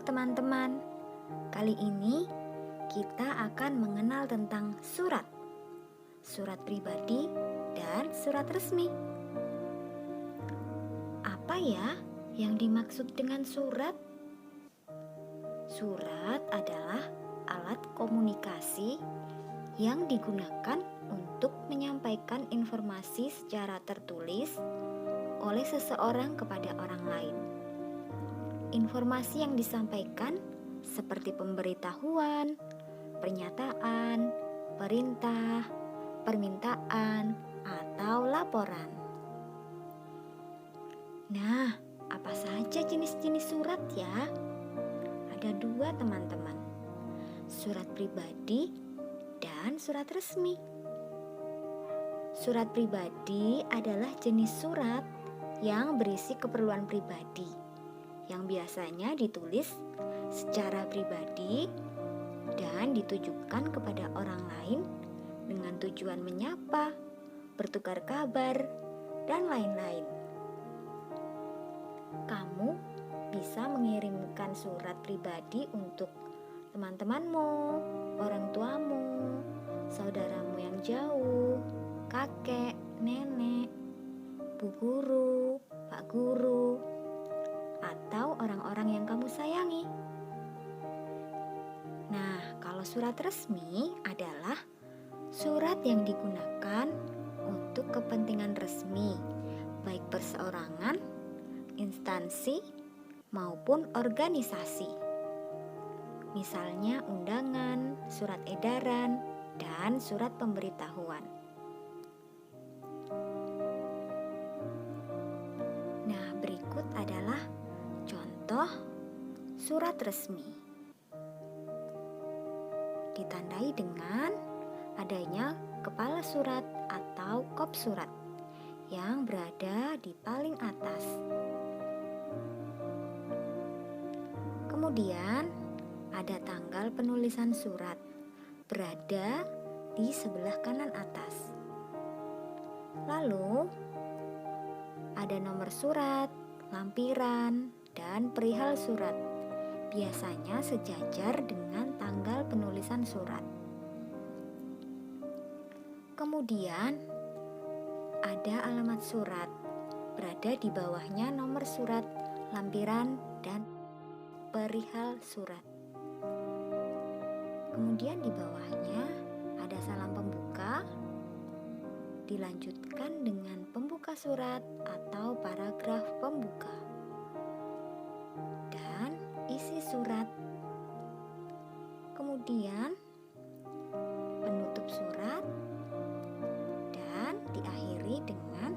teman-teman. Kali ini kita akan mengenal tentang surat. Surat pribadi dan surat resmi. Apa ya yang dimaksud dengan surat? Surat adalah alat komunikasi yang digunakan untuk menyampaikan informasi secara tertulis oleh seseorang kepada orang lain. Informasi yang disampaikan seperti pemberitahuan, pernyataan, perintah, permintaan, atau laporan. Nah, apa saja jenis-jenis surat ya? Ada dua teman-teman, surat pribadi dan surat resmi. Surat pribadi adalah jenis surat yang berisi keperluan pribadi yang biasanya ditulis secara pribadi dan ditujukan kepada orang lain dengan tujuan menyapa, bertukar kabar, dan lain-lain. Kamu bisa mengirimkan surat pribadi untuk teman-temanmu, orang tuamu, saudaramu yang jauh, kakek, nenek, bu guru, pak guru, atau orang-orang yang kamu sayangi. Nah, kalau surat resmi adalah surat yang digunakan untuk kepentingan resmi, baik perseorangan, instansi, maupun organisasi. Misalnya undangan, surat edaran, dan surat pemberitahuan. Nah, berikut adalah contoh surat resmi. Ditandai dengan adanya kepala surat atau kop surat yang berada di paling atas. Kemudian ada tanggal penulisan surat berada di sebelah kanan atas. Lalu ada nomor surat, lampiran, dan perihal surat, biasanya sejajar dengan tanggal penulisan surat. Kemudian ada alamat surat, berada di bawahnya nomor surat, lampiran, dan perihal surat. Kemudian di bawahnya ada salam pembuka, dilanjutkan dengan pembuka surat atau paragraf pembuka, dan isi surat. Kemudian penutup surat, dan diakhiri dengan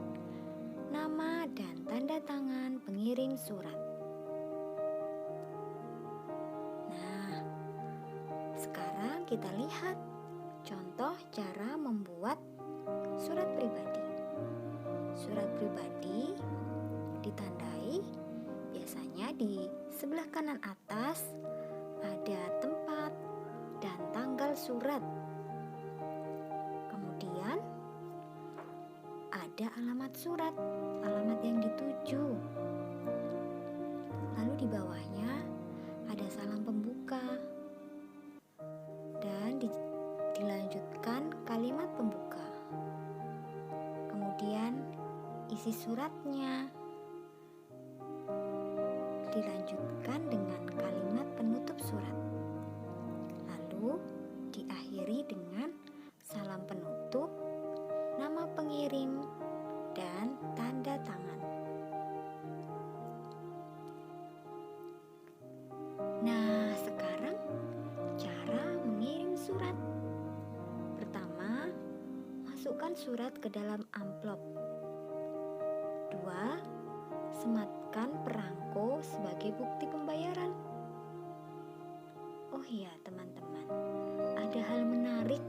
nama dan tanda tangan pengirim surat. Nah, sekarang kita lihat contoh cara membuat surat pribadi. Surat pribadi ditandai biasanya di sebelah kanan atas ada tempat dan tanggal surat. Kemudian ada alamat surat, alamat yang dituju. Lalu di bawahnya ada salam pembuka dan dilanjutkan kalimat pembuka. Kemudian isi suratnya dilanjutkan dengan kalimat penutup surat. Lalu diakhiri dengan salam penutup, nama pengirim, dan tanda tangan. Nah, sekarang cara mengirim surat. Pertama, masukkan surat ke dalam amplop. 2. Sematkan perangko sebagai bukti pembayaran. Oh iya teman-teman, ada hal menarik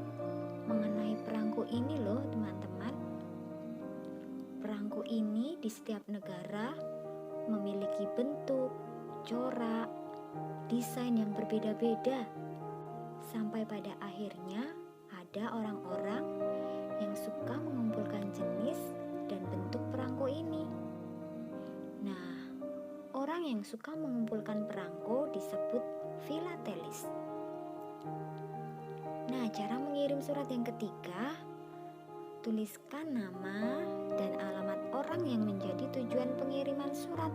mengenai perangko ini loh teman-teman. Perangko ini di setiap negara memiliki bentuk, corak, desain yang berbeda-beda. Sampai pada akhirnya ada orang-orang yang suka mengumpulkan jenis dan bentuk perangko ini. Nah, orang orang yang suka mengumpulkan perangko disebut filatelis. Nah, cara mengirim surat yang ketiga, tuliskan nama dan alamat orang yang menjadi tujuan pengiriman surat.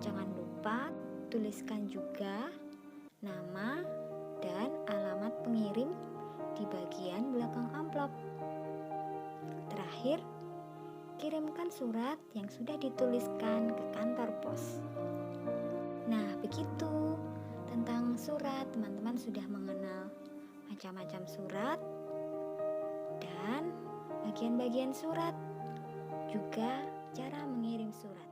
Jangan lupa tuliskan juga nama dan alamat pengirim di bagian belakang amplop. Terakhir, kirimkan surat yang sudah dituliskan ke kantor pos. Nah, begitu tentang surat. Teman-teman sudah mengenal macam-macam surat dan bagian-bagian surat, juga cara mengirim surat.